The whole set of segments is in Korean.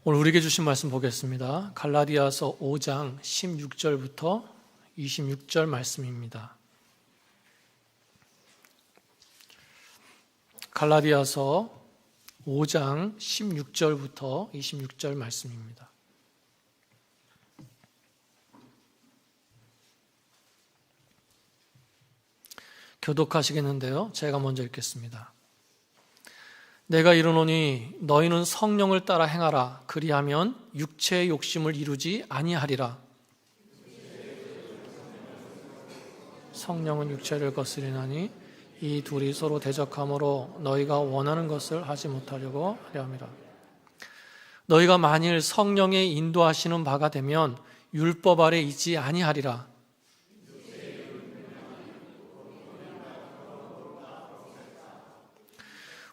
오늘 우리에게 주신 말씀 보겠습니다. 갈라디아서 5장 16절부터 26절 말씀입니다. 갈라디아서 5장 16절부터 26절 말씀입니다. 교독하시겠는데요. 제가 먼저 읽겠습니다. 내가 이르노니 너희는 성령을 따라 행하라. 그리하면 육체의 욕심을 이루지 아니하리라. 성령은 육체를 거스리나니 이 둘이 서로 대적함으로 너희가 원하는 것을 하지 못하려고 하려 함이라. 너희가 만일 성령의 인도하시는 바가 되면 율법 아래 있지 아니하리라.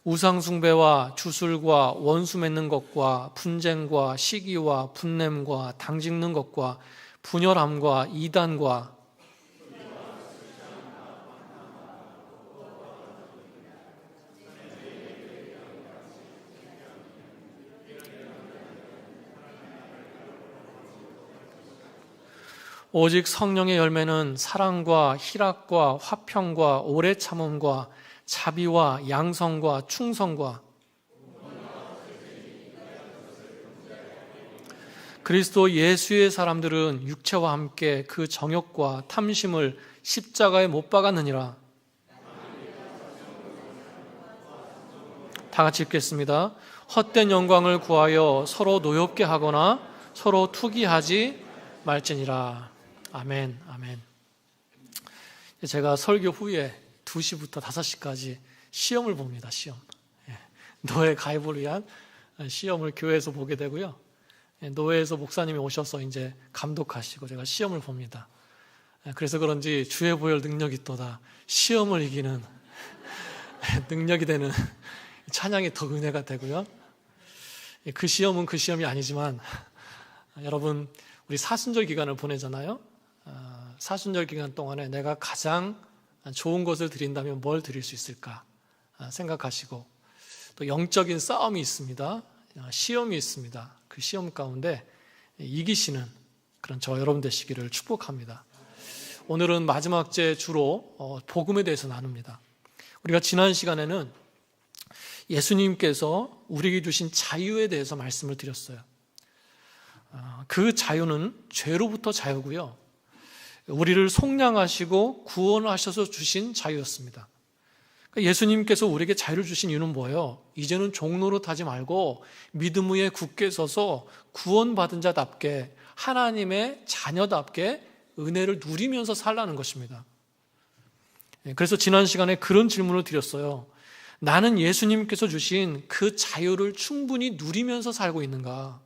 우상숭배와 주술과 원수 맺는 것과 분쟁과 시기와 분냄과 당짓는 것과 분열함과 이단과 오직 성령의 열매는 사랑과 희락과 화평과 오래 참음과 자비와 양성과 충성과 그리스도 예수의 사람들은 육체와 함께 그 정욕과 탐심을 십자가에 못 박았느니라. 다 같이 읽겠습니다. 헛된 영광을 구하여 서로 노엽게 하거나 서로 투기하지 말지니라. 아멘, 아멘. 제가 설교 후에 2시부터 5시까지 시험을 봅니다. 시험. 노예 가입을 위한 시험을 교회에서 보게 되고요. 노예에서 목사님이 오셔서 이제 감독하시고 제가 시험을 봅니다. 그래서 그런지 주의 보혈 능력이 또다 시험을 이기는 능력이 되는 찬양이 더 은혜가 되고요. 그 시험은 그 시험이 아니지만 여러분 우리 사순절 기간을 보내잖아요. 사순절 기간 동안에 내가 가장 좋은 것을 드린다면 뭘 드릴 수 있을까 생각하시고 또 영적인 싸움이 있습니다. 시험이 있습니다. 그 시험 가운데 이기시는 그런 저 여러분 되시기를 축복합니다. 오늘은 마지막 제 주로 복음에 대해서 나눕니다. 우리가 지난 시간에는 예수님께서 우리에게 주신 자유에 대해서 말씀을 드렸어요. 그 자유는 죄로부터 자유고요. 우리를 속량하시고 구원하셔서 주신 자유였습니다. 예수님께서 우리에게 자유를 주신 이유는 뭐예요? 이제는 종로로 타지 말고 믿음 위에 굳게 서서 구원받은 자답게 하나님의 자녀답게 은혜를 누리면서 살라는 것입니다. 그래서 지난 시간에 그런 질문을 드렸어요. 나는 예수님께서 주신 그 자유를 충분히 누리면서 살고 있는가?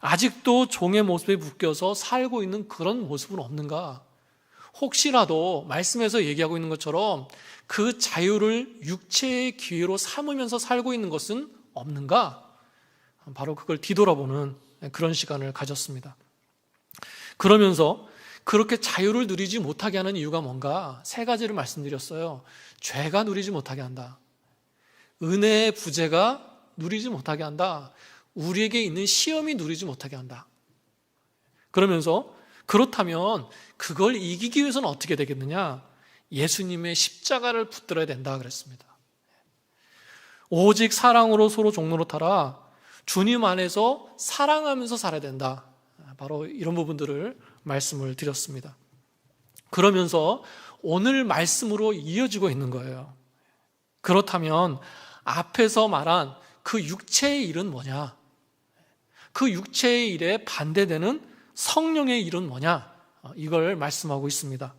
아직도 종의 모습에 묶여서 살고 있는 그런 모습은 없는가? 혹시라도 말씀에서 얘기하고 있는 것처럼 그 자유를 육체의 기회로 삼으면서 살고 있는 것은 없는가? 바로 그걸 뒤돌아보는 그런 시간을 가졌습니다. 그러면서 그렇게 자유를 누리지 못하게 하는 이유가 뭔가? 3가지를 말씀드렸어요. 죄가 누리지 못하게 한다. 은혜의 부재가 누리지 못하게 한다. 우리에게 있는 시험이 누리지 못하게 한다. 그러면서 그렇다면 그걸 이기기 위해서는 어떻게 되겠느냐? 예수님의 십자가를 붙들어야 된다 그랬습니다. 오직 사랑으로 서로 종로로 타라. 주님 안에서 사랑하면서 살아야 된다. 바로 이런 부분들을 말씀을 드렸습니다. 그러면서 오늘 말씀으로 이어지고 있는 거예요. 그렇다면 앞에서 말한 그 육체의 일은 뭐냐? 그 육체의 일에 반대되는 성령의 일은 뭐냐? 이걸 말씀하고 있습니다.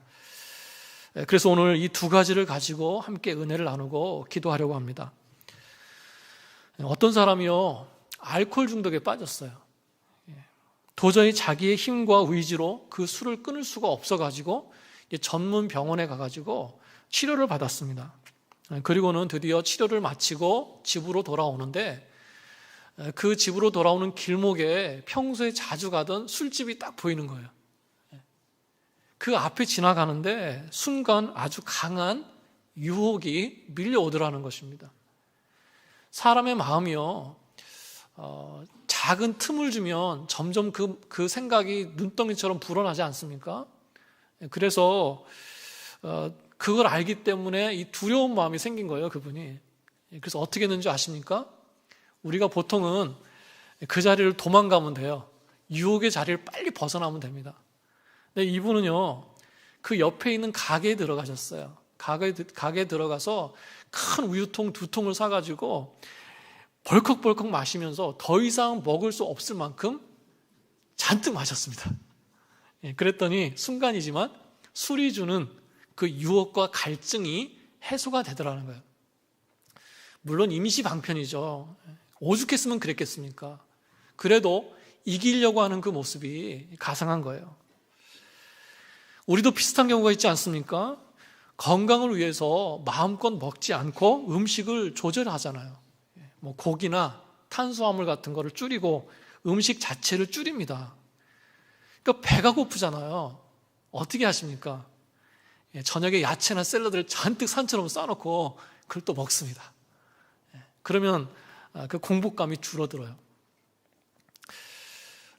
그래서 오늘 이 2가지를 가지고 함께 은혜를 나누고 기도하려고 합니다. 어떤 사람이요, 알코올 중독에 빠졌어요. 도저히 자기의 힘과 의지로 그 술을 끊을 수가 없어가지고 전문 병원에 가가지고 치료를 받았습니다. 그리고는 드디어 치료를 마치고 집으로 돌아오는데 그 집으로 돌아오는 길목에 평소에 자주 가던 술집이 딱 보이는 거예요. 그 앞에 지나가는데 순간 아주 강한 유혹이 밀려오더라는 것입니다. 사람의 마음이요, 작은 틈을 주면 점점 그 생각이 눈덩이처럼 불어나지 않습니까? 그래서 그걸 알기 때문에 이 두려운 마음이 생긴 거예요, 그분이. 그래서 어떻게 했는지 아십니까? 우리가 보통은 그 자리를 도망가면 돼요. 유혹의 자리를 빨리 벗어나면 됩니다. 근데 이분은요, 그 옆에 있는 가게에 들어가셨어요. 가게에 들어가서 큰 우유통 2통을 사가지고 벌컥벌컥 마시면서 더 이상 먹을 수 없을 만큼 잔뜩 마셨습니다. 그랬더니 순간이지만 술이 주는 그 유혹과 갈증이 해소가 되더라는 거예요. 물론 임시방편이죠. 오죽했으면 그랬겠습니까? 그래도 이기려고 하는 그 모습이 가상한 거예요. 우리도 비슷한 경우가 있지 않습니까? 건강을 위해서 마음껏 먹지 않고 음식을 조절하잖아요. 뭐 고기나 탄수화물 같은 거를 줄이고 음식 자체를 줄입니다. 그러니까 배가 고프잖아요. 어떻게 하십니까? 저녁에 야채나 샐러드를 잔뜩 산처럼 싸놓고 그걸 또 먹습니다. 그러면 그 공복감이 줄어들어요.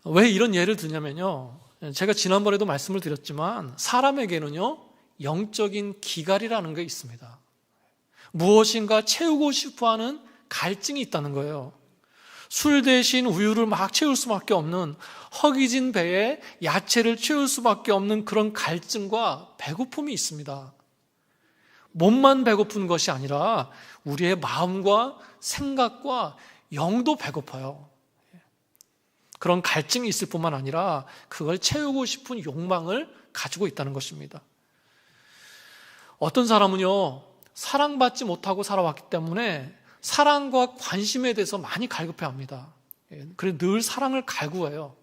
왜 이런 예를 드냐면요, 제가 지난번에도 말씀을 드렸지만 사람에게는요, 영적인 기갈이라는 게 있습니다. 무엇인가 채우고 싶어하는 갈증이 있다는 거예요. 술 대신 우유를 막 채울 수밖에 없는, 허기진 배에 야채를 채울 수밖에 없는 그런 갈증과 배고픔이 있습니다. 몸만 배고픈 것이 아니라 우리의 마음과 생각과 영도 배고파요. 그런 갈증이 있을 뿐만 아니라 그걸 채우고 싶은 욕망을 가지고 있다는 것입니다. 어떤 사람은요, 사랑받지 못하고 살아왔기 때문에 사랑과 관심에 대해서 많이 갈급해합니다. 그래서 늘 사랑을 갈구해요.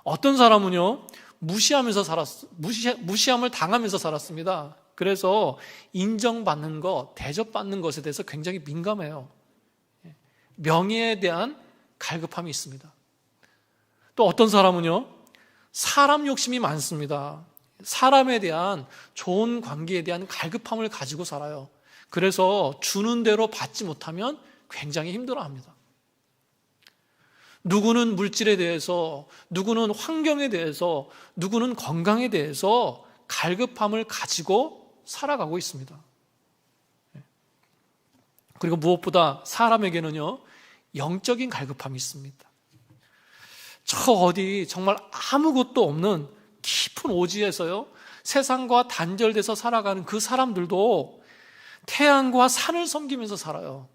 어떤 사람은요, 무시함을 당하면서 살았습니다. 그래서 인정받는 것, 대접받는 것에 대해서 굉장히 민감해요. 명예에 대한 갈급함이 있습니다. 또 어떤 사람은요, 사람 욕심이 많습니다. 사람에 대한 좋은 관계에 대한 갈급함을 가지고 살아요. 그래서 주는 대로 받지 못하면 굉장히 힘들어합니다. 누구는 물질에 대해서, 누구는 환경에 대해서, 누구는 건강에 대해서 갈급함을 가지고 살아가고 있습니다. 그리고 무엇보다 사람에게는요, 영적인 갈급함이 있습니다. 저 어디 정말 아무것도 없는 깊은 오지에서요, 세상과 단절돼서 살아가는 그 사람들도 태양과 산을 섬기면서 살아요.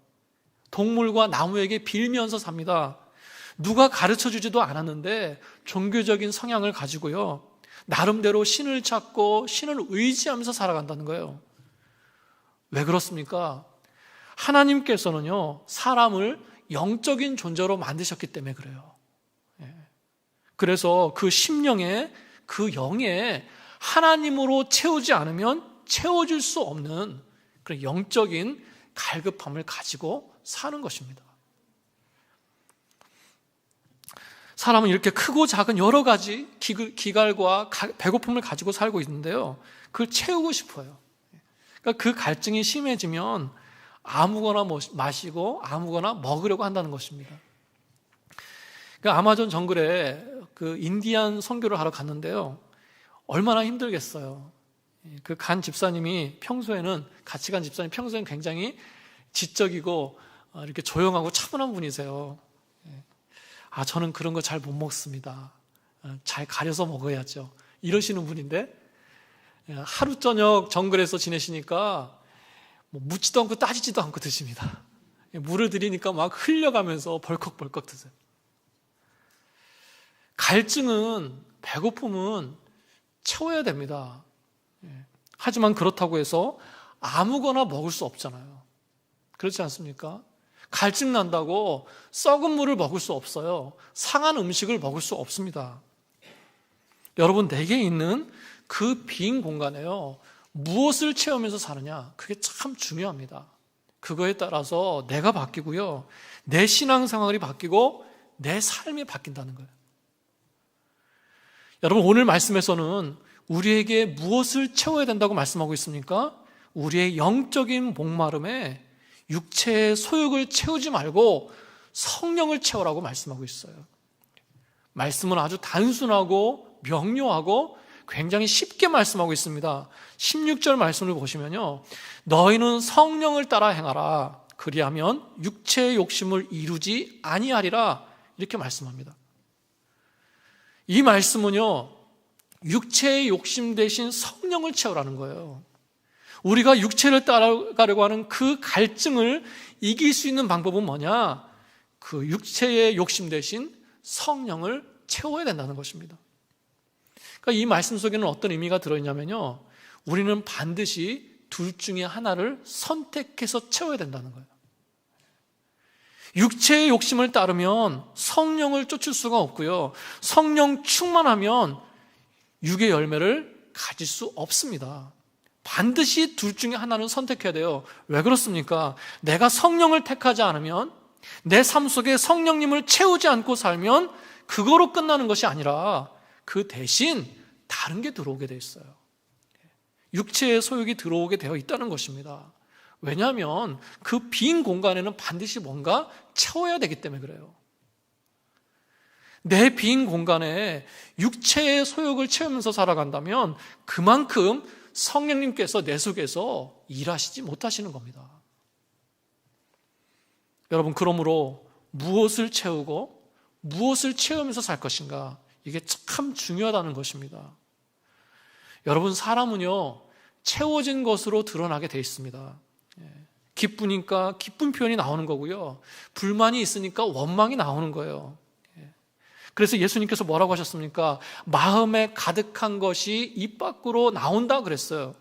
동물과 나무에게 빌면서 삽니다. 누가 가르쳐주지도 않았는데 종교적인 성향을 가지고요, 나름대로 신을 찾고 신을 의지하면서 살아간다는 거예요. 왜 그렇습니까? 하나님께서는요, 사람을 영적인 존재로 만드셨기 때문에 그래요. 그래서 그 심령에, 그 영에 하나님으로 채우지 않으면 채워질 수 없는 그런 영적인 갈급함을 가지고 사는 것입니다. 사람은 이렇게 크고 작은 여러 가지 기갈과 배고픔을 가지고 살고 있는데요, 그걸 채우고 싶어요. 그러니까 그 갈증이 심해지면 아무거나 마시고 아무거나 먹으려고 한다는 것입니다. 그러니까 아마존 정글에 그 인디안 선교를 하러 갔는데요, 얼마나 힘들겠어요. 그 간 집사님이 평소에는, 같이 간 집사님 평소에는 굉장히 지적이고 이렇게 조용하고 차분한 분이세요. 저는 그런 거 잘 못 먹습니다. 잘 가려서 먹어야죠. 이러시는 분인데, 하루 저녁 정글에서 지내시니까 뭐 묻지도 않고 따지지도 않고 드십니다. 물을 드리니까 막 흘려가면서 벌컥벌컥 드세요. 갈증은, 배고픔은 채워야 됩니다. 하지만 그렇다고 해서 아무거나 먹을 수 없잖아요. 그렇지 않습니까? 갈증 난다고 썩은 물을 먹을 수 없어요. 상한 음식을 먹을 수 없습니다. 여러분, 내게 있는 그 빈 공간에요, 무엇을 채우면서 사느냐, 그게 참 중요합니다. 그거에 따라서 내가 바뀌고요, 내 신앙생활이 바뀌고 내 삶이 바뀐다는 거예요. 여러분, 오늘 말씀에서는 우리에게 무엇을 채워야 된다고 말씀하고 있습니까? 우리의 영적인 목마름에 육체의 소욕을 채우지 말고 성령을 채우라고 말씀하고 있어요. 말씀은 아주 단순하고 명료하고 굉장히 쉽게 말씀하고 있습니다. 16절 말씀을 보시면요, 너희는 성령을 따라 행하라. 그리하면 육체의 욕심을 이루지 아니하리라. 이렇게 말씀합니다. 이 말씀은요, 육체의 욕심 대신 성령을 채우라는 거예요. 우리가 육체를 따라가려고 하는 그 갈증을 이길 수 있는 방법은 뭐냐? 그 육체의 욕심 대신 성령을 채워야 된다는 것입니다. 그러니까 이 말씀 속에는 어떤 의미가 들어있냐면요, 우리는 반드시 둘 중에 하나를 선택해서 채워야 된다는 거예요. 육체의 욕심을 따르면 성령을 쫓을 수가 없고요, 성령 충만하면 육의 열매를 가질 수 없습니다. 반드시 둘 중에 하나는 선택해야 돼요. 왜 그렇습니까? 내가 성령을 택하지 않으면, 내 삶 속에 성령님을 채우지 않고 살면 그거로 끝나는 것이 아니라 그 대신 다른 게 들어오게 돼 있어요. 육체의 소욕이 들어오게 되어 있다는 것입니다. 왜냐하면 그 빈 공간에는 반드시 뭔가 채워야 되기 때문에 그래요. 내 빈 공간에 육체의 소욕을 채우면서 살아간다면 그만큼 성령님께서 내 속에서 일하시지 못하시는 겁니다. 여러분, 그러므로 무엇을 채우고 무엇을 채우면서 살 것인가, 이게 참 중요하다는 것입니다. 여러분, 사람은요, 채워진 것으로 드러나게 돼 있습니다. 기쁘니까 기쁜 표현이 나오는 거고요, 불만이 있으니까 원망이 나오는 거예요. 그래서 예수님께서 뭐라고 하셨습니까? 마음에 가득한 것이 입 밖으로 나온다 그랬어요.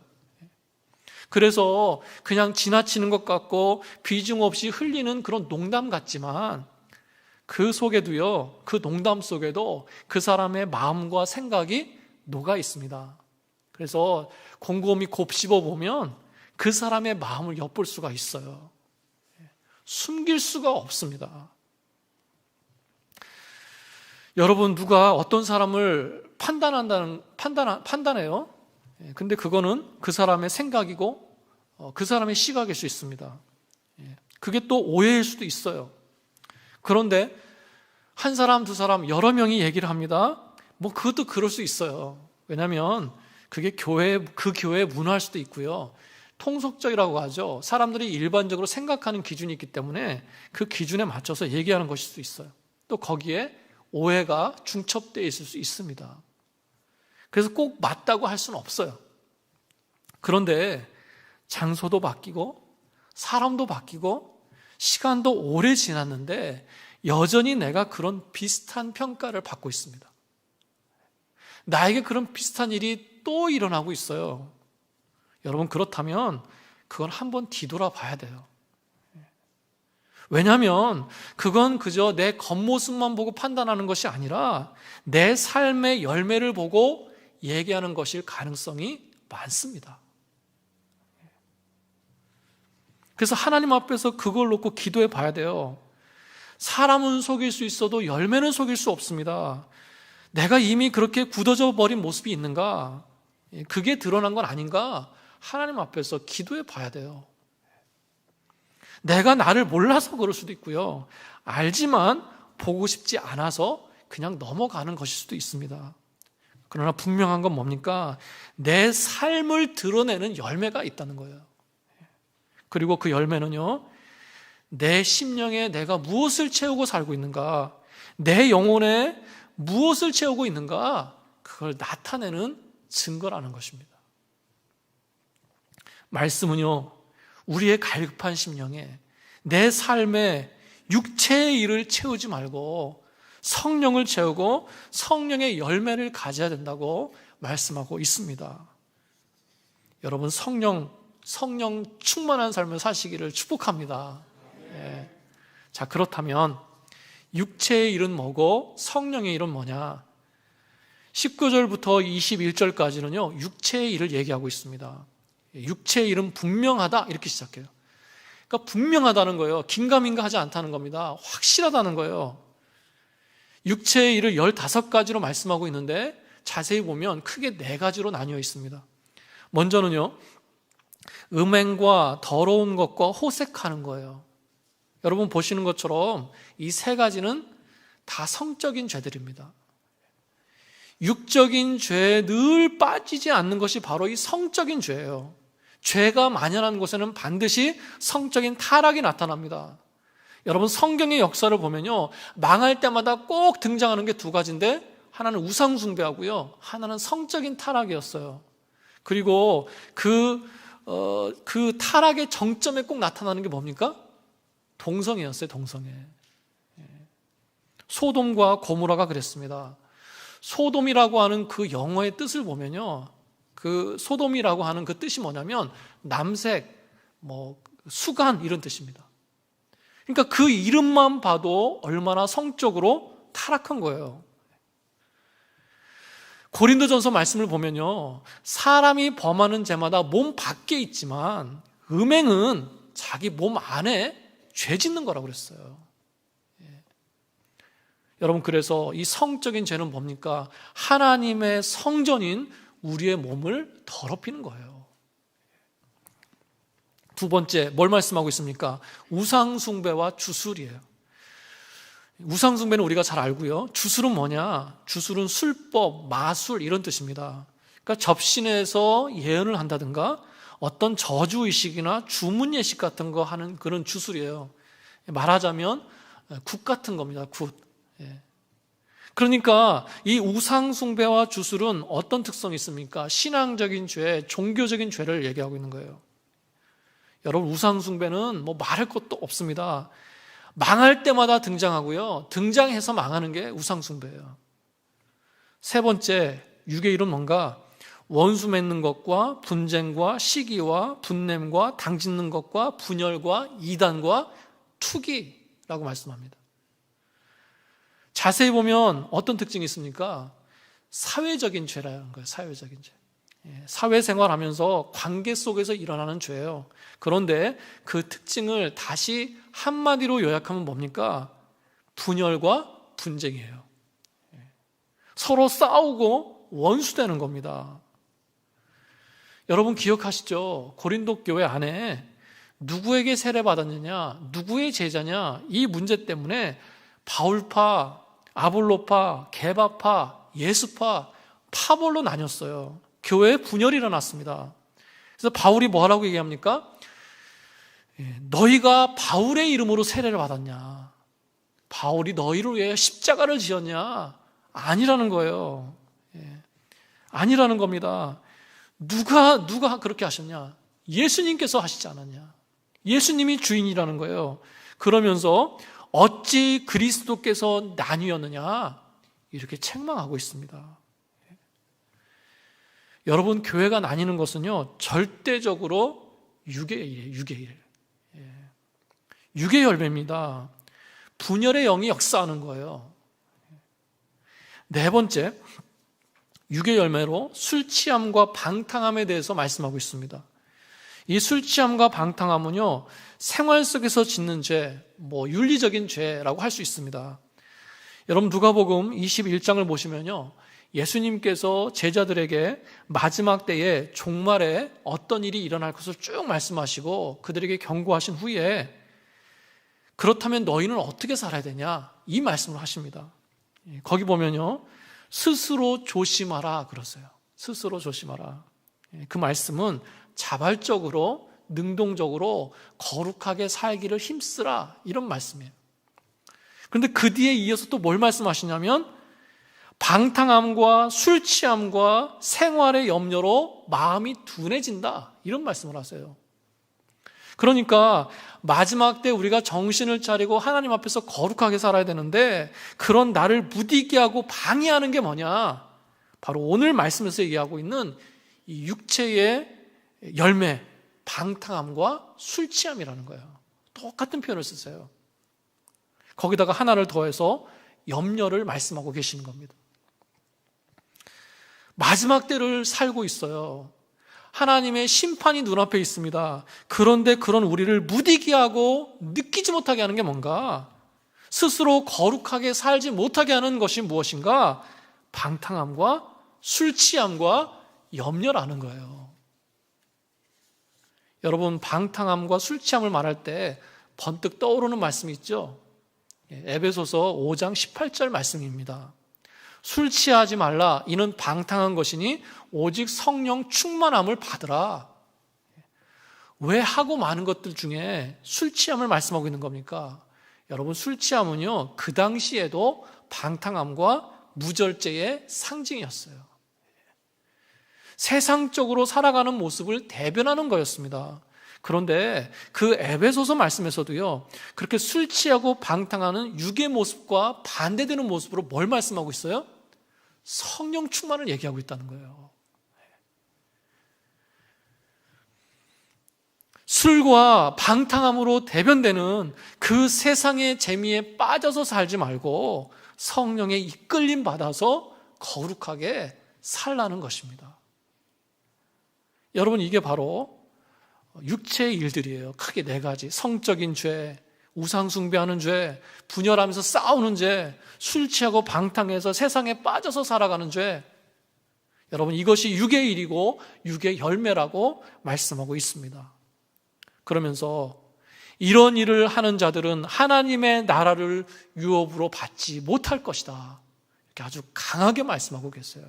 그래서 그냥 지나치는 것 같고 비중 없이 흘리는 그런 농담 같지만 그 속에도요, 그 농담 속에도 그 사람의 마음과 생각이 녹아 있습니다. 그래서 곰곰이 곱씹어 보면 그 사람의 마음을 엿볼 수가 있어요. 숨길 수가 없습니다. 여러분, 누가 어떤 사람을 판단해요. 근데 그거는 그 사람의 생각이고 그 사람의 시각일 수 있습니다. 그게 또 오해일 수도 있어요. 그런데 한 사람, 두 사람, 여러 명이 얘기를 합니다. 뭐 그것도 그럴 수 있어요. 왜냐하면 그게 그 교회의 문화일 수도 있고요, 통속적이라고 하죠. 사람들이 일반적으로 생각하는 기준이 있기 때문에 그 기준에 맞춰서 얘기하는 것일 수 있어요. 또 거기에 오해가 중첩되어 있을 수 있습니다. 그래서 꼭 맞다고 할 수는 없어요. 그런데 장소도 바뀌고 사람도 바뀌고 시간도 오래 지났는데 여전히 내가 그런 비슷한 평가를 받고 있습니다. 나에게 그런 비슷한 일이 또 일어나고 있어요. 여러분, 그렇다면 그건 한번 뒤돌아봐야 돼요. 왜냐하면 그건 그저 내 겉모습만 보고 판단하는 것이 아니라 내 삶의 열매를 보고 얘기하는 것일 가능성이 많습니다. 그래서 하나님 앞에서 그걸 놓고 기도해 봐야 돼요. 사람은 속일 수 있어도 열매는 속일 수 없습니다. 내가 이미 그렇게 굳어져 버린 모습이 있는가? 그게 드러난 건 아닌가? 하나님 앞에서 기도해 봐야 돼요. 내가 나를 몰라서 그럴 수도 있고요, 알지만 보고 싶지 않아서 그냥 넘어가는 것일 수도 있습니다. 그러나 분명한 건 뭡니까? 내 삶을 드러내는 열매가 있다는 거예요. 그리고 그 열매는요, 내 심령에 내가 무엇을 채우고 살고 있는가, 내 영혼에 무엇을 채우고 있는가, 그걸 나타내는 증거라는 것입니다. 말씀은요, 우리의 갈급한 심령에, 내 삶에 육체의 일을 채우지 말고 성령을 채우고 성령의 열매를 가져야 된다고 말씀하고 있습니다. 여러분, 성령 충만한 삶을 사시기를 축복합니다. 예. 자, 그렇다면 육체의 일은 뭐고 성령의 일은 뭐냐? 19절부터 21절까지는요, 육체의 일을 얘기하고 있습니다. 육체의 일은 분명하다, 이렇게 시작해요. 그러니까 분명하다는 거예요. 긴가민가 하지 않다는 겁니다. 확실하다는 거예요. 육체의 일을 15가지로 말씀하고 있는데 자세히 보면 크게 4가지로 나뉘어 있습니다. 먼저는요, 음행과 더러운 것과 호색하는 거예요. 여러분 보시는 것처럼 이 세 가지는 다 성적인 죄들입니다. 육적인 죄에 늘 빠지지 않는 것이 바로 이 성적인 죄예요. 죄가 만연한 곳에는 반드시 성적인 타락이 나타납니다. 여러분 성경의 역사를 보면요, 망할 때마다 꼭 등장하는 게 두 가지인데, 하나는 우상 숭배하고요, 하나는 성적인 타락이었어요. 그리고 그 타락의 정점에 꼭 나타나는 게 뭡니까? 동성애였어요. 동성애. 소돔과 고모라가 그랬습니다. 소돔이라고 하는 그 영어의 뜻을 보면요, 그 소돔이라고 하는 그 뜻이 뭐냐면 남색, 수간 이런 뜻입니다. 그러니까 그 이름만 봐도 얼마나 성적으로 타락한 거예요. 고린도전서 말씀을 보면요, 사람이 범하는 죄마다 몸 밖에 있지만 음행은 자기 몸 안에 죄 짓는 거라고 그랬어요. 여러분, 그래서 이 성적인 죄는 뭡니까? 하나님의 성전인 우리의 몸을 더럽히는 거예요. 두 번째, 뭘 말씀하고 있습니까? 우상숭배와 주술이에요. 우상숭배는 우리가 잘 알고요. 주술은 뭐냐? 주술은 술법, 마술 이런 뜻입니다. 그러니까 접신해서 예언을 한다든가 어떤 저주의식이나 주문예식 같은 거 하는 그런 주술이에요. 말하자면 굿 같은 겁니다. 굿. 그러니까 이 우상숭배와 주술은 어떤 특성이 있습니까? 신앙적인 죄, 종교적인 죄를 얘기하고 있는 거예요. 여러분, 우상숭배는 말할 것도 없습니다. 망할 때마다 등장하고요, 등장해서 망하는 게 우상숭배예요. 세 번째, 육의 일은 뭔가? 원수 맺는 것과 분쟁과 시기와 분냄과 당짓는 것과 분열과 이단과 투기라고 말씀합니다. 자세히 보면 어떤 특징이 있습니까? 사회적인 죄라는 거예요. 사회적인 죄. 사회생활하면서 관계 속에서 일어나는 죄예요. 그런데 그 특징을 다시 한마디로 요약하면 뭡니까? 분열과 분쟁이에요. 서로 싸우고 원수되는 겁니다. 여러분 기억하시죠? 고린도 교회 안에 누구에게 세례받았느냐, 누구의 제자냐, 이 문제 때문에 바울파, 아볼로파, 게바파, 예수파, 파벌로 나뉘었어요. 교회에 분열이 일어났습니다. 그래서 바울이 뭐라고 얘기합니까? 너희가 바울의 이름으로 세례를 받았냐? 바울이 너희를 위해 십자가를 지었냐? 아니라는 거예요. 아니라는 겁니다. 누가 그렇게 하셨냐? 예수님께서 하시지 않았냐? 예수님이 주인이라는 거예요. 그러면서 어찌 그리스도께서 나뉘었느냐? 이렇게 책망하고 있습니다. 여러분, 교회가 나뉘는 것은요, 절대적으로 육의 일이에요. 육의 일. 육의 열매입니다. 분열의 영이 역사하는 거예요. 네 번째, 육의 열매로 술 취함과 방탕함에 대해서 말씀하고 있습니다. 이 술 취함과 방탕함은요, 생활 속에서 짓는 죄, 윤리적인 죄라고 할 수 있습니다. 여러분, 누가복음 21장을 보시면요, 예수님께서 제자들에게 마지막 때에 종말에 어떤 일이 일어날 것을 쭉 말씀하시고 그들에게 경고하신 후에 그렇다면 너희는 어떻게 살아야 되냐? 이 말씀을 하십니다. 거기 보면요, 스스로 조심하라 그러세요. 스스로 조심하라. 그 말씀은 자발적으로, 능동적으로 거룩하게 살기를 힘쓰라, 이런 말씀이에요. 그런데 그 뒤에 이어서 또 뭘 말씀하시냐면 방탕함과 술 취함과 생활의 염려로 마음이 둔해진다, 이런 말씀을 하세요. 그러니까 마지막 때 우리가 정신을 차리고 하나님 앞에서 거룩하게 살아야 되는데 그런 나를 무디게 하고 방해하는 게 뭐냐? 바로 오늘 말씀에서 얘기하고 있는 이 육체의 열매, 방탕함과 술 취함이라는 거예요. 똑같은 표현을 쓰세요. 거기다가 하나를 더해서 염려를 말씀하고 계시는 겁니다. 마지막 때를 살고 있어요. 하나님의 심판이 눈앞에 있습니다. 그런데 그런 우리를 무디게 하고 느끼지 못하게 하는 게 뭔가? 스스로 거룩하게 살지 못하게 하는 것이 무엇인가? 방탕함과 술 취함과 염려라는 거예요. 여러분, 방탕함과 술 취함을 말할 때 번뜩 떠오르는 말씀이 있죠. 에베소서 5장 18절 말씀입니다. 술 취하지 말라. 이는 방탕한 것이니 오직 성령 충만함을 받으라. 왜 하고 많은 것들 중에 술 취함을 말씀하고 있는 겁니까? 여러분, 술 취함은요, 그 당시에도 방탕함과 무절제의 상징이었어요. 세상적으로 살아가는 모습을 대변하는 거였습니다. 그런데 그 에베소서 말씀에서도요, 그렇게 술 취하고 방탕하는 육의 모습과 반대되는 모습으로 뭘 말씀하고 있어요? 성령 충만을 얘기하고 있다는 거예요. 술과 방탕함으로 대변되는 그 세상의 재미에 빠져서 살지 말고 성령의 이끌림 받아서 거룩하게 살라는 것입니다. 여러분, 이게 바로 육체의 일들이에요. 크게 4가지. 성적인 죄, 우상 숭배하는 죄, 분열하면서 싸우는 죄, 술 취하고 방탕해서 세상에 빠져서 살아가는 죄. 여러분, 이것이 육의 일이고 육의 열매라고 말씀하고 있습니다. 그러면서 이런 일을 하는 자들은 하나님의 나라를 유업으로 받지 못할 것이다. 이렇게 아주 강하게 말씀하고 계세요.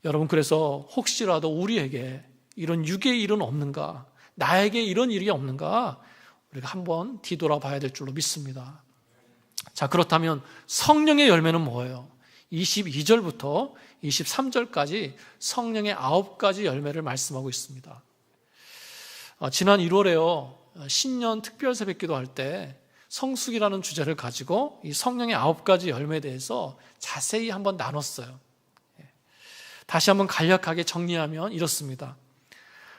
여러분, 그래서 혹시라도 우리에게 이런 육의 일은 없는가? 나에게 이런 일이 없는가? 우리가 한번 뒤돌아봐야 될 줄로 믿습니다. 자, 그렇다면 성령의 열매는 뭐예요? 22절부터 23절까지 성령의 9가지 열매를 말씀하고 있습니다. 지난 1월에요, 신년 특별 새벽기도 할 때 성숙이라는 주제를 가지고 이 성령의 9가지 열매에 대해서 자세히 한번 나눴어요. 다시 한번 간략하게 정리하면 이렇습니다.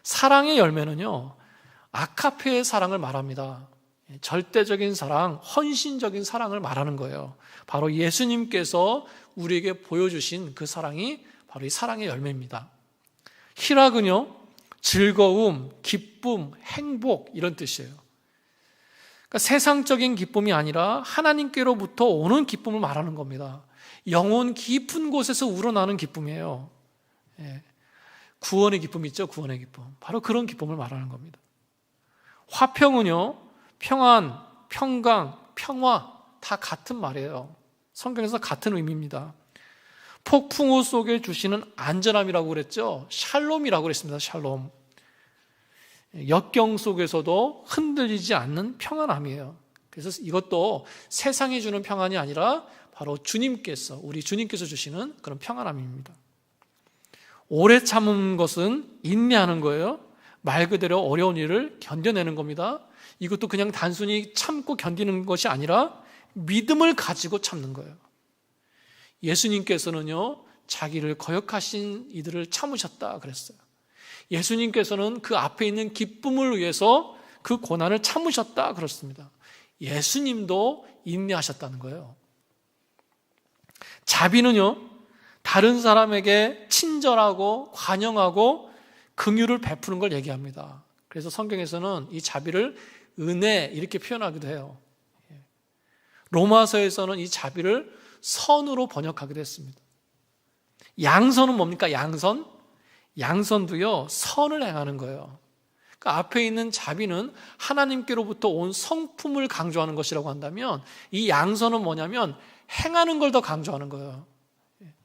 사랑의 열매는요, 아카페의 사랑을 말합니다. 절대적인 사랑, 헌신적인 사랑을 말하는 거예요. 바로 예수님께서 우리에게 보여주신 그 사랑이 바로 이 사랑의 열매입니다. 희락은요, 즐거움, 기쁨, 행복, 이런 뜻이에요. 그러니까 세상적인 기쁨이 아니라 하나님께로부터 오는 기쁨을 말하는 겁니다. 영혼 깊은 곳에서 우러나는 기쁨이에요. 구원의 기쁨 있죠? 구원의 기쁨. 바로 그런 기쁨을 말하는 겁니다. 화평은요, 평안, 평강, 평화 다 같은 말이에요. 성경에서 같은 의미입니다. 폭풍우 속에 주시는 안전함이라고 그랬죠? 샬롬이라고 그랬습니다. 샬롬. 역경 속에서도 흔들리지 않는 평안함이에요. 그래서 이것도 세상이 주는 평안이 아니라 바로 주님께서, 우리 주님께서 주시는 그런 평안함입니다. 오래 참은 것은 인내하는 거예요. 말 그대로 어려운 일을 견뎌내는 겁니다. 이것도 그냥 단순히 참고 견디는 것이 아니라 믿음을 가지고 참는 거예요. 예수님께서는요, 자기를 거역하신 이들을 참으셨다 그랬어요. 예수님께서는 그 앞에 있는 기쁨을 위해서 그 고난을 참으셨다 그렇습니다. 예수님도 인내하셨다는 거예요. 자비는요, 다른 사람에게 친절하고 관용하고 긍휼을 베푸는 걸 얘기합니다. 그래서 성경에서는 이 자비를 은혜 이렇게 표현하기도 해요. 로마서에서는 이 자비를 선으로 번역하기도 했습니다. 양선은 뭡니까? 양선? 양선도요, 선을 행하는 거예요. 그러니까 앞에 있는 자비는 하나님께로부터 온 성품을 강조하는 것이라고 한다면, 이 양선은 뭐냐면 행하는 걸 더 강조하는 거예요.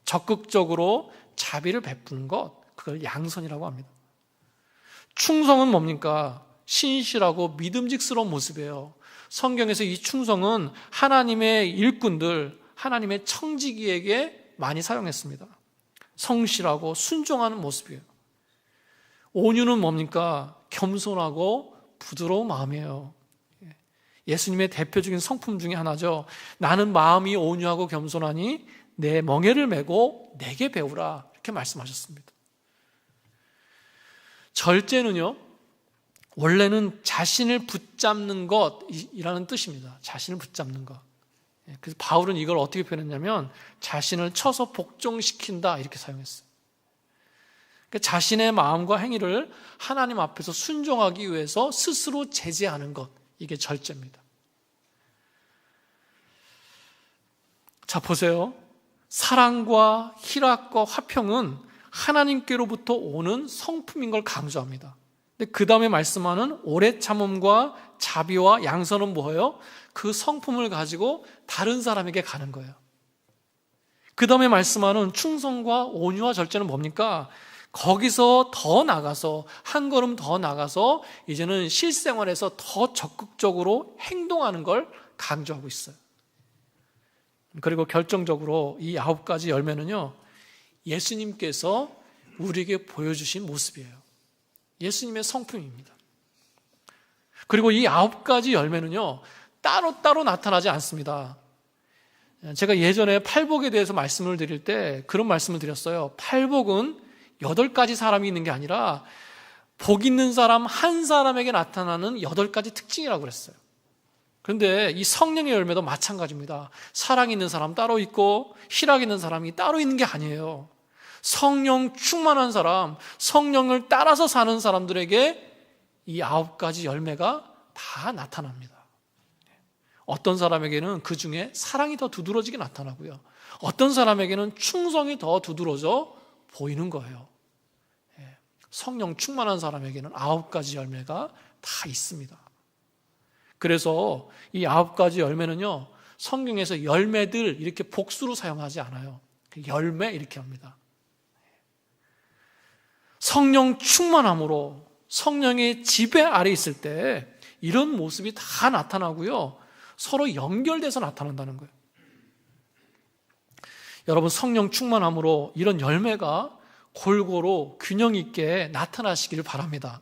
적극적으로 자비를 베푸는 것, 그걸 양선이라고 합니다. 충성은 뭡니까? 신실하고 믿음직스러운 모습이에요. 성경에서 이 충성은 하나님의 일꾼들, 하나님의 청지기에게 많이 사용했습니다. 성실하고 순종하는 모습이에요. 온유는 뭡니까? 겸손하고 부드러운 마음이에요. 예수님의 대표적인 성품 중에 하나죠. 나는 마음이 온유하고 겸손하니 내 멍에를 메고 내게 배우라, 이렇게 말씀하셨습니다. 절제는요, 원래는 자신을 붙잡는 것이라는 뜻입니다. 자신을 붙잡는 것. 그래서 바울은 이걸 어떻게 표현했냐면 자신을 쳐서 복종시킨다, 이렇게 사용했어요. 그러니까 자신의 마음과 행위를 하나님 앞에서 순종하기 위해서 스스로 제재하는 것, 이게 절제입니다. 자, 보세요. 사랑과 희락과 화평은 하나님께로부터 오는 성품인 걸 강조합니다. 근데 그 다음에 말씀하는 오래 참음과 자비와 양선은 뭐예요? 그 성품을 가지고 다른 사람에게 가는 거예요. 그 다음에 말씀하는 충성과 온유와 절제는 뭡니까? 거기서 더 나가서, 한 걸음 더 나가서 이제는 실생활에서 더 적극적으로 행동하는 걸 강조하고 있어요. 그리고 결정적으로 이 9가지 열매는요, 예수님께서 우리에게 보여주신 모습이에요. 예수님의 성품입니다. 그리고 이 9가지 열매는요, 따로따로 나타나지 않습니다. 제가 예전에 팔복에 대해서 말씀을 드릴 때 그런 말씀을 드렸어요. 팔복은 8가지 사람이 있는 게 아니라 복 있는 사람 한 사람에게 나타나는 8가지 특징이라고 그랬어요. 그런데 이 성령의 열매도 마찬가지입니다. 사랑 있는 사람 따로 있고 희락 있는 사람이 따로 있는 게 아니에요. 성령 충만한 사람, 성령을 따라서 사는 사람들에게 이 9가지 열매가 다 나타납니다. 어떤 사람에게는 그 중에 사랑이 더 두드러지게 나타나고요. 어떤 사람에게는 충성이 더 두드러져 보이는 거예요. 성령 충만한 사람에게는 9가지 열매가 다 있습니다. 그래서 이 9가지 열매는요, 성경에서 열매들 이렇게 복수로 사용하지 않아요. 열매 이렇게 합니다. 성령 충만함으로 성령의 지배 아래 있을 때 이런 모습이 다 나타나고요, 서로 연결돼서 나타난다는 거예요. 여러분, 성령 충만함으로 이런 열매가 골고루 균형 있게 나타나시길 바랍니다.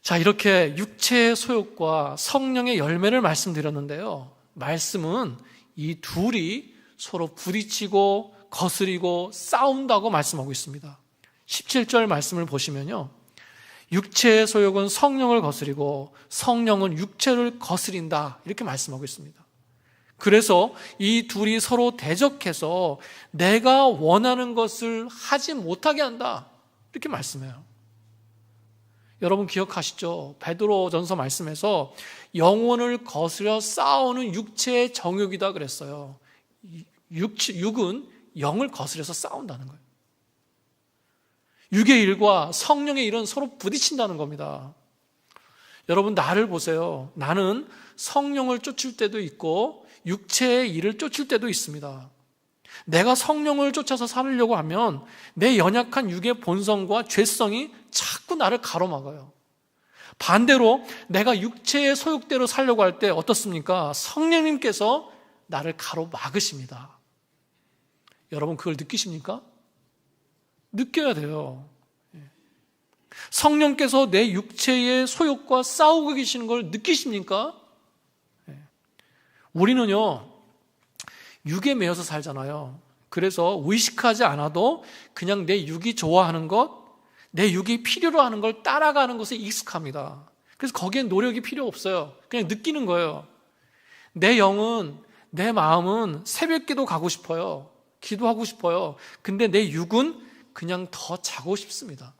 자, 이렇게 육체의 소욕과 성령의 열매를 말씀드렸는데요, 말씀은 이 둘이 서로 부딪히고 거스리고 싸운다고 말씀하고 있습니다. 17절 말씀을 보시면요, 육체의 소욕은 성령을 거스리고 성령은 육체를 거스린다, 이렇게 말씀하고 있습니다. 그래서 이 둘이 서로 대적해서 내가 원하는 것을 하지 못하게 한다, 이렇게 말씀해요. 여러분 기억하시죠? 베드로전서 말씀에서 영혼을 거스려 싸우는 육체의 정욕이다 그랬어요. 육은 영을 거스려서 싸운다는 거예요. 육의 일과 성령의 일은 서로 부딪힌다는 겁니다. 여러분, 나를 보세요. 나는 성령을 쫓을 때도 있고 육체의 일을 쫓을 때도 있습니다. 내가 성령을 쫓아서 살려고 하면 내 연약한 육의 본성과 죄성이 자꾸 나를 가로막아요. 반대로 내가 육체의 소욕대로 살려고 할 때 어떻습니까? 성령님께서 나를 가로막으십니다. 여러분, 그걸 느끼십니까? 느껴야 돼요. 성령께서 내 육체의 소욕과 싸우고 계시는 걸 느끼십니까? 우리는요, 육에 매여서 살잖아요. 그래서 의식하지 않아도 그냥 내 육이 좋아하는 것, 내 육이 필요로 하는 걸 따라가는 것에 익숙합니다. 그래서 거기엔 노력이 필요 없어요. 그냥 느끼는 거예요. 내 영은, 내 마음은 새벽기도 가고 싶어요. 기도하고 싶어요. 근데 내 육은 그냥 더 자고 싶습니다.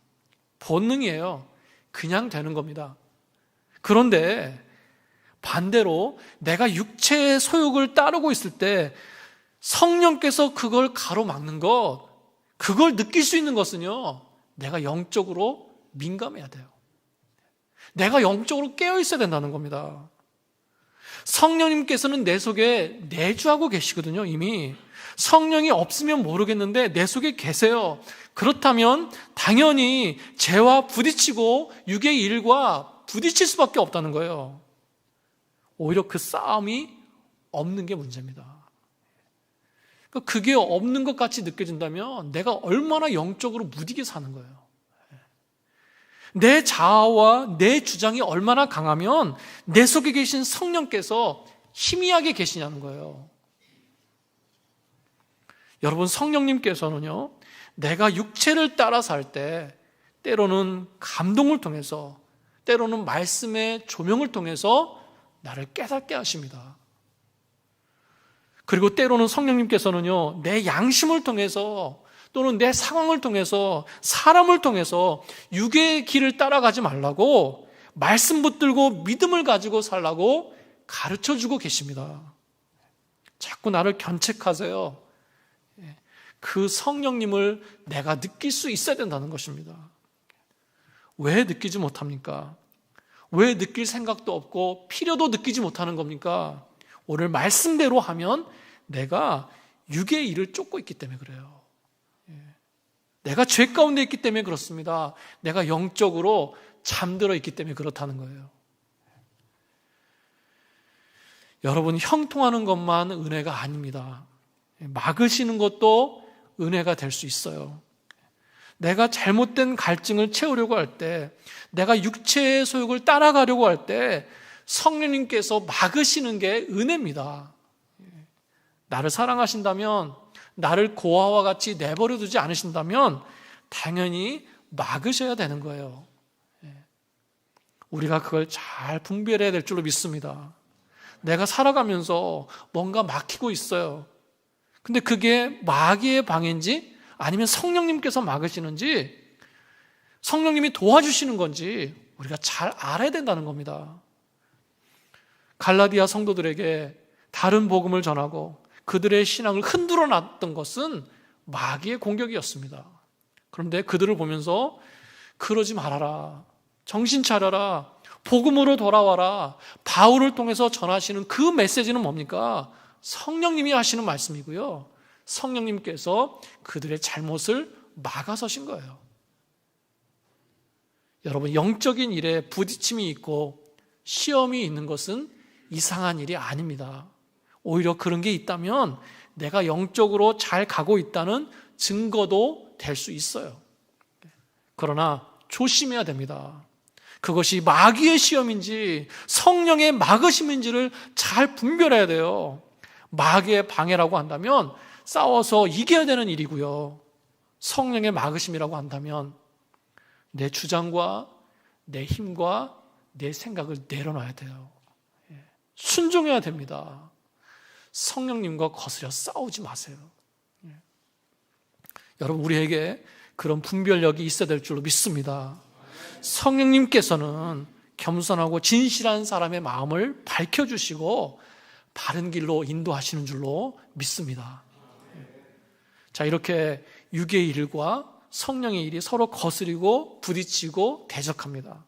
본능이에요. 그냥 되는 겁니다. 그런데 반대로 내가 육체의 소욕을 따르고 있을 때 성령께서 그걸 가로막는 것, 그걸 느낄 수 있는 것은요, 내가 영적으로 민감해야 돼요. 내가 영적으로 깨어 있어야 된다는 겁니다. 성령님께서는 내 속에 내주하고 계시거든요. 이미 성령이 없으면 모르겠는데 내 속에 계세요. 그렇다면 당연히 죄와 부딪히고 육의 일과 부딪힐 수밖에 없다는 거예요. 오히려 그 싸움이 없는 게 문제입니다. 그게 없는 것 같이 느껴진다면 내가 얼마나 영적으로 무디게 사는 거예요. 내 자아와 내 주장이 얼마나 강하면 내 속에 계신 성령께서 희미하게 계시냐는 거예요. 여러분, 성령님께서는요, 내가 육체를 따라 살 때 때로는 감동을 통해서, 때로는 말씀의 조명을 통해서 나를 깨닫게 하십니다. 그리고 때로는 성령님께서는요, 내 양심을 통해서 또는 내 상황을 통해서, 사람을 통해서 육의 길을 따라가지 말라고 말씀 붙들고 믿음을 가지고 살라고 가르쳐주고 계십니다. 자꾸 나를 견책하세요. 그 성령님을 내가 느낄 수 있어야 된다는 것입니다. 왜 느끼지 못합니까? 왜 느낄 생각도 없고 필요도 느끼지 못하는 겁니까? 오늘 말씀대로 하면 내가 육의 일을 쫓고 있기 때문에 그래요. 내가 죄 가운데 있기 때문에 그렇습니다. 내가 영적으로 잠들어 있기 때문에 그렇다는 거예요. 여러분, 형통하는 것만 은혜가 아닙니다. 막으시는 것도 은혜가 될 수 있어요. 내가 잘못된 갈증을 채우려고 할 때, 내가 육체의 소욕을 따라가려고 할 때 성령님께서 막으시는 게 은혜입니다. 나를 사랑하신다면, 나를 고아와 같이 내버려 두지 않으신다면 당연히 막으셔야 되는 거예요. 우리가 그걸 잘 분별해야 될 줄로 믿습니다. 내가 살아가면서 뭔가 막히고 있어요. 근데 그게 마귀의 방해인지 아니면 성령님께서 막으시는지, 성령님이 도와주시는 건지 우리가 잘 알아야 된다는 겁니다. 갈라디아 성도들에게 다른 복음을 전하고 그들의 신앙을 흔들어 놨던 것은 마귀의 공격이었습니다. 그런데 그들을 보면서 그러지 말아라, 정신 차려라, 복음으로 돌아와라, 바울을 통해서 전하시는 그 메시지는 뭡니까? 성령님이 하시는 말씀이고요, 성령님께서 그들의 잘못을 막아서신 거예요. 여러분, 영적인 일에 부딪힘이 있고 시험이 있는 것은 이상한 일이 아닙니다. 오히려 그런 게 있다면 내가 영적으로 잘 가고 있다는 증거도 될 수 있어요. 그러나 조심해야 됩니다. 그것이 마귀의 시험인지 성령의 막으심인지를 잘 분별해야 돼요. 마귀의 방해라고 한다면 싸워서 이겨야 되는 일이고요, 성령의 막으심이라고 한다면 내 주장과 내 힘과 내 생각을 내려놔야 돼요. 순종해야 됩니다. 성령님과 거스려 싸우지 마세요. 여러분, 우리에게 그런 분별력이 있어야 될 줄로 믿습니다. 성령님께서는 겸손하고 진실한 사람의 마음을 밝혀주시고 바른 길로 인도하시는 줄로 믿습니다. 자, 이렇게 육의 일과 성령의 일이 서로 거스리고 부딪히고 대적합니다.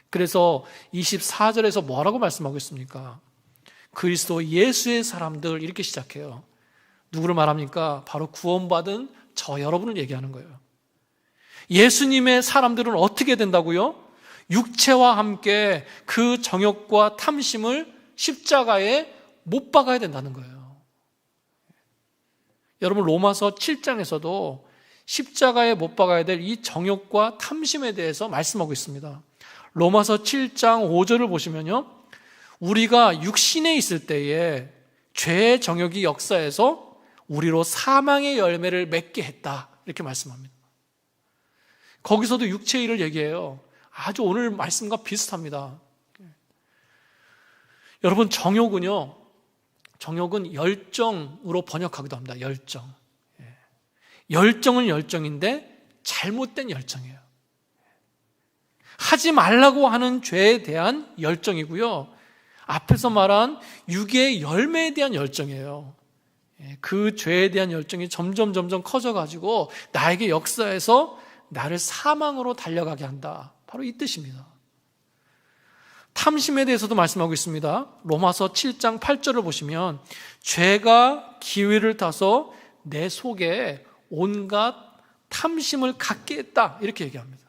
그래서 24절에서 뭐라고 말씀하고 있습니까? 그리스도 예수의 사람들, 이렇게 시작해요. 누구를 말합니까? 바로 구원받은 저 여러분을 얘기하는 거예요. 예수님의 사람들은 어떻게 된다고요? 육체와 함께 그 정욕과 탐심을 십자가에 못 박아야 된다는 거예요. 여러분, 로마서 7장에서도 십자가에 못 박아야 될 이 정욕과 탐심에 대해서 말씀하고 있습니다. 로마서 7장 5절을 보시면요, 우리가 육신에 있을 때에 죄의 정욕이 역사해서 우리로 사망의 열매를 맺게 했다, 이렇게 말씀합니다. 거기서도 육체의 일을 얘기해요. 아주 오늘 말씀과 비슷합니다. 여러분, 정욕은 열정으로 번역하기도 합니다. 열정. 열정은 열정인데 잘못된 열정이에요. 하지 말라고 하는 죄에 대한 열정이고요, 앞에서 말한 육의 열매에 대한 열정이에요. 그 죄에 대한 열정이 점점 커져가지고 나에게 역사해서 나를 사망으로 달려가게 한다, 바로 이 뜻입니다. 탐심에 대해서도 말씀하고 있습니다. 로마서 7장 8절을 보시면 죄가 기회를 타서 내 속에 온갖 탐심을 갖게 했다, 이렇게 얘기합니다.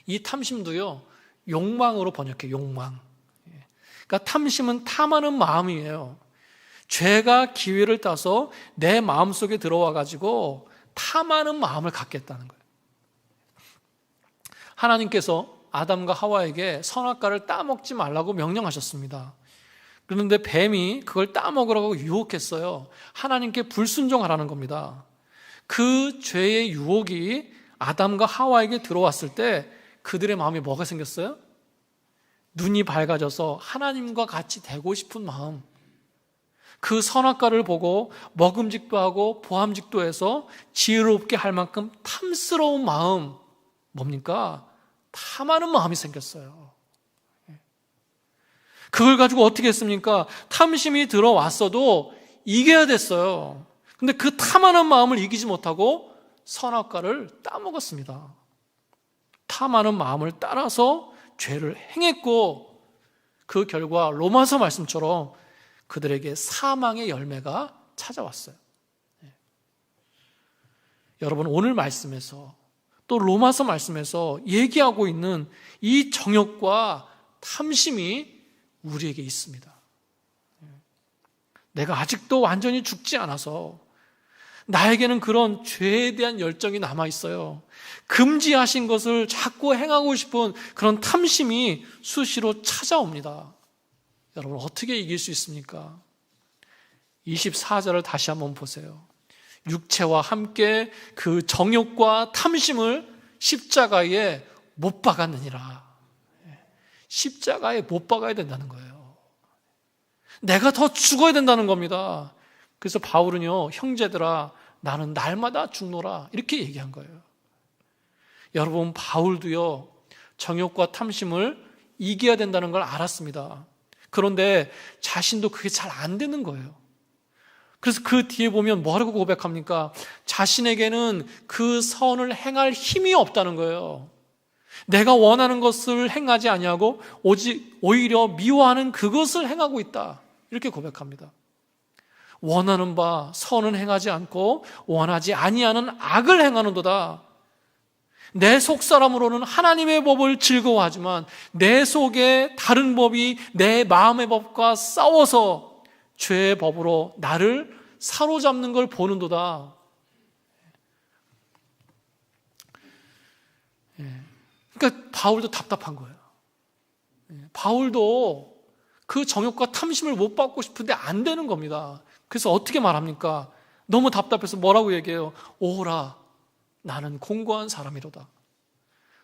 이 탐심도요, 욕망으로 번역해요. 욕망. 그러니까 탐심은 탐하는 마음이에요. 죄가 기회를 따서 내 마음속에 들어와 가지고 탐하는 마음을 갖겠다는 거예요. 하나님께서 아담과 하와에게 선악과를 따먹지 말라고 명령하셨습니다. 그런데 뱀이 그걸 따먹으라고 유혹했어요. 하나님께 불순종하라는 겁니다. 그 죄의 유혹이 아담과 하와에게 들어왔을 때 그들의 마음에 뭐가 생겼어요? 눈이 밝아져서 하나님과 같이 되고 싶은 마음, 그 선악과를 보고 먹음직도 하고 보암직도 해서 지혜롭게 할 만큼 탐스러운 마음, 뭡니까? 탐하는 마음이 생겼어요. 그걸 가지고 어떻게 했습니까? 탐심이 들어왔어도 이겨야 됐어요. 근데 그 탐하는 마음을 이기지 못하고 선악과를 따먹었습니다. 탐하는 마음을 따라서 죄를 행했고, 그 결과 로마서 말씀처럼 그들에게 사망의 열매가 찾아왔어요. 여러분, 오늘 말씀에서 또 로마서 말씀에서 얘기하고 있는 이 정욕과 탐심이 우리에게 있습니다. 내가 아직도 완전히 죽지 않아서 나에게는 그런 죄에 대한 열정이 남아있어요. 금지하신 것을 자꾸 행하고 싶은 그런 탐심이 수시로 찾아옵니다. 여러분, 어떻게 이길 수 있습니까? 24절을 다시 한번 보세요. 육체와 함께 그 정욕과 탐심을 십자가에 못 박았느니라. 십자가에 못 박아야 된다는 거예요. 내가 더 죽어야 된다는 겁니다. 그래서 바울은요, 형제들아, 나는 날마다 죽노라, 이렇게 얘기한 거예요. 여러분, 바울도요, 정욕과 탐심을 이겨야 된다는 걸 알았습니다. 그런데 자신도 그게 잘 안 되는 거예요. 그래서 그 뒤에 보면 뭐라고 고백합니까? 자신에게는 그 선을 행할 힘이 없다는 거예요. 내가 원하는 것을 행하지 아니하고 오히려 미워하는 그것을 행하고 있다, 이렇게 고백합니다. 원하는 바 선은 행하지 않고 원하지 아니하는 악을 행하는도다. 내 속사람으로는 하나님의 법을 즐거워하지만 내 속에 다른 법이 내 마음의 법과 싸워서 죄의 법으로 나를 사로잡는 걸 보는도다. 그러니까 바울도 답답한 거예요. 바울도 그 정욕과 탐심을 못 받고 싶은데 안 되는 겁니다. 그래서 어떻게 말합니까? 너무 답답해서 뭐라고 얘기해요? 오라, 나는 공고한 사람이로다.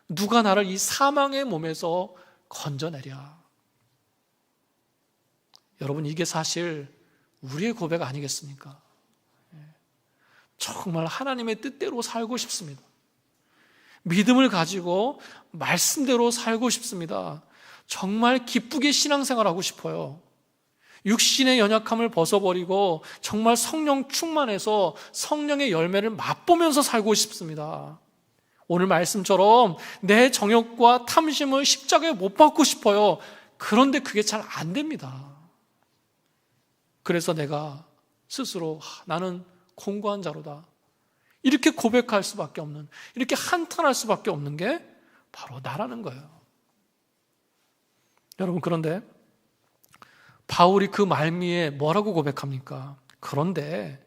누가 나를 이 사망의 몸에서 건져내랴. 여러분, 이게 사실 우리의 고백 아니겠습니까? 정말 하나님의 뜻대로 살고 싶습니다. 믿음을 가지고 말씀대로 살고 싶습니다. 정말 기쁘게 신앙생활하고 싶어요. 육신의 연약함을 벗어버리고 정말 성령 충만해서 성령의 열매를 맛보면서 살고 싶습니다. 오늘 말씀처럼 내 정욕과 탐심을 십자가에 못 박고 싶어요. 그런데 그게 잘 안 됩니다. 그래서 내가 스스로 나는 공고한 자로다, 이렇게 고백할 수밖에 없는, 이렇게 한탄할 수밖에 없는 게 바로 나라는 거예요. 여러분, 그런데 바울이 그 말미에 뭐라고 고백합니까? 그런데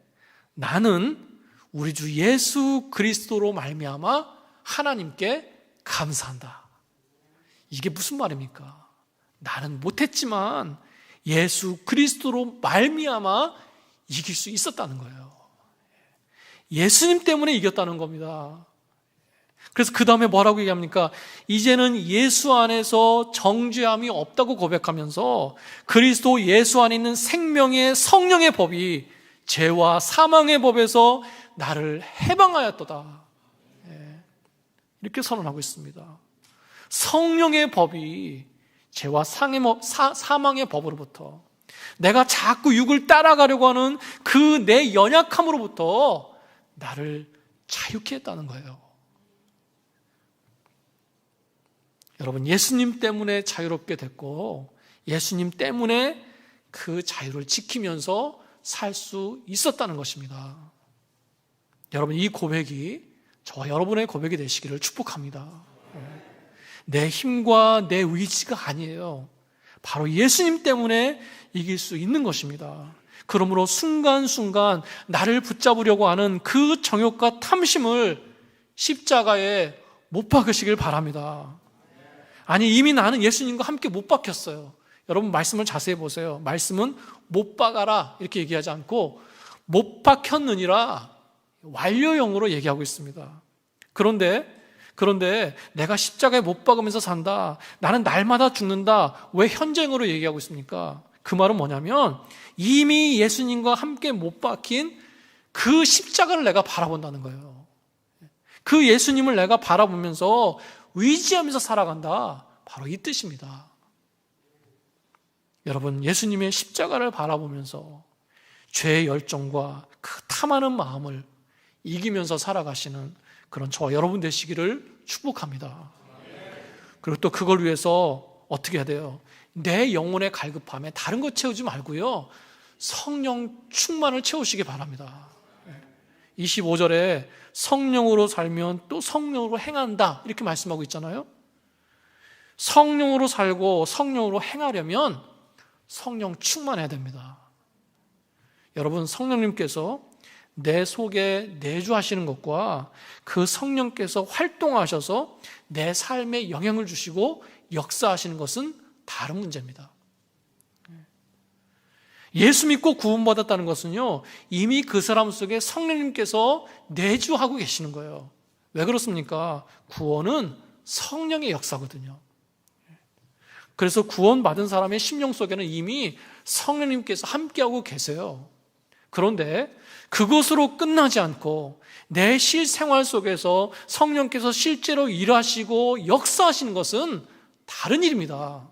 나는 우리 주 예수 그리스도로 말미암아 하나님께 감사한다. 이게 무슨 말입니까? 나는 못했지만 예수 그리스도로 말미암아 이길 수 있었다는 거예요. 예수님 때문에 이겼다는 겁니다. 그래서 그 다음에 뭐라고 얘기합니까? 이제는 예수 안에서 정죄함이 없다고 고백하면서 그리스도 예수 안에 있는 생명의 성령의 법이 죄와 사망의 법에서 나를 해방하였도다, 이렇게 선언하고 있습니다. 성령의 법이 죄와 사망의 법으로부터, 내가 자꾸 육을 따라가려고 하는 그 내 연약함으로부터 나를 자유케 했다는 거예요. 여러분, 예수님 때문에 자유롭게 됐고 예수님 때문에 그 자유를 지키면서 살 수 있었다는 것입니다. 여러분, 이 고백이 저와 여러분의 고백이 되시기를 축복합니다. 내 힘과 내 의지가 아니에요. 바로 예수님 때문에 이길 수 있는 것입니다. 그러므로 순간순간 나를 붙잡으려고 하는 그 정욕과 탐심을 십자가에 못 박으시길 바랍니다. 아니, 이미 나는 예수님과 함께 못 박혔어요. 여러분, 말씀을 자세히 보세요. 말씀은 못 박아라 이렇게 얘기하지 않고 못 박혔느니라 완료형으로 얘기하고 있습니다. 그런데 내가 십자가에 못 박으면서 산다, 나는 날마다 죽는다, 왜 현재형으로 얘기하고 있습니까? 그 말은 뭐냐면 이미 예수님과 함께 못 박힌 그 십자가를 내가 바라본다는 거예요. 그 예수님을 내가 바라보면서 의지하면서 살아간다, 바로 이 뜻입니다. 여러분, 예수님의 십자가를 바라보면서 죄의 열정과 그 탐하는 마음을 이기면서 살아가시는 그런 저와 여러분 되시기를 축복합니다. 그리고 또 그걸 위해서 어떻게 해야 돼요? 내 영혼의 갈급함에 다른 거 채우지 말고요, 성령 충만을 채우시기 바랍니다. 25절에 성령으로 살면 또 성령으로 행한다 이렇게 말씀하고 있잖아요. 성령으로 살고 성령으로 행하려면 성령 충만해야 됩니다. 여러분, 성령님께서 내 속에 내주하시는 것과 그 성령께서 활동하셔서 내 삶에 영향을 주시고 역사하시는 것은 다른 문제입니다. 예수 믿고 구원받았다는 것은요, 이미 그 사람 속에 성령님께서 내주하고 계시는 거예요. 왜 그렇습니까? 구원은 성령의 역사거든요. 그래서 구원받은 사람의 심령 속에는 이미 성령님께서 함께하고 계세요. 그런데 그것으로 끝나지 않고 내 실생활 속에서 성령께서 실제로 일하시고 역사하시는 것은 다른 일입니다.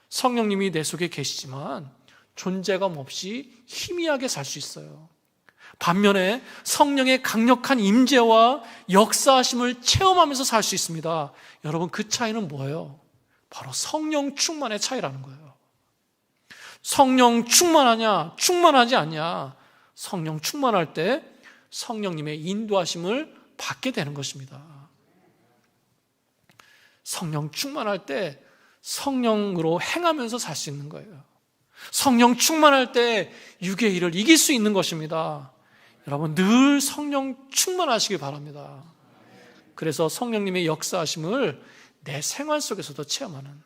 성령님이 내 속에 계시지만 존재감 없이 희미하게 살 수 있어요. 반면에 성령의 강력한 임재와 역사하심을 체험하면서 살 수 있습니다. 여러분, 그 차이는 뭐예요? 바로 성령 충만의 차이라는 거예요. 성령 충만하냐, 충만하지 않냐? 성령 충만할 때 성령님의 인도하심을 받게 되는 것입니다. 성령 충만할 때 성령으로 행하면서 살 수 있는 거예요. 성령 충만할 때 육의 일을 이길 수 있는 것입니다. 여러분, 늘 성령 충만하시길 바랍니다. 그래서 성령님의 역사하심을 내 생활 속에서도 체험하는,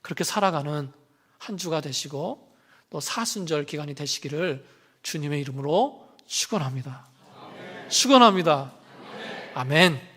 그렇게 살아가는 한 주가 되시고 또 사순절 기간이 되시기를 주님의 이름으로 축원합니다. 축원합니다. 아멘.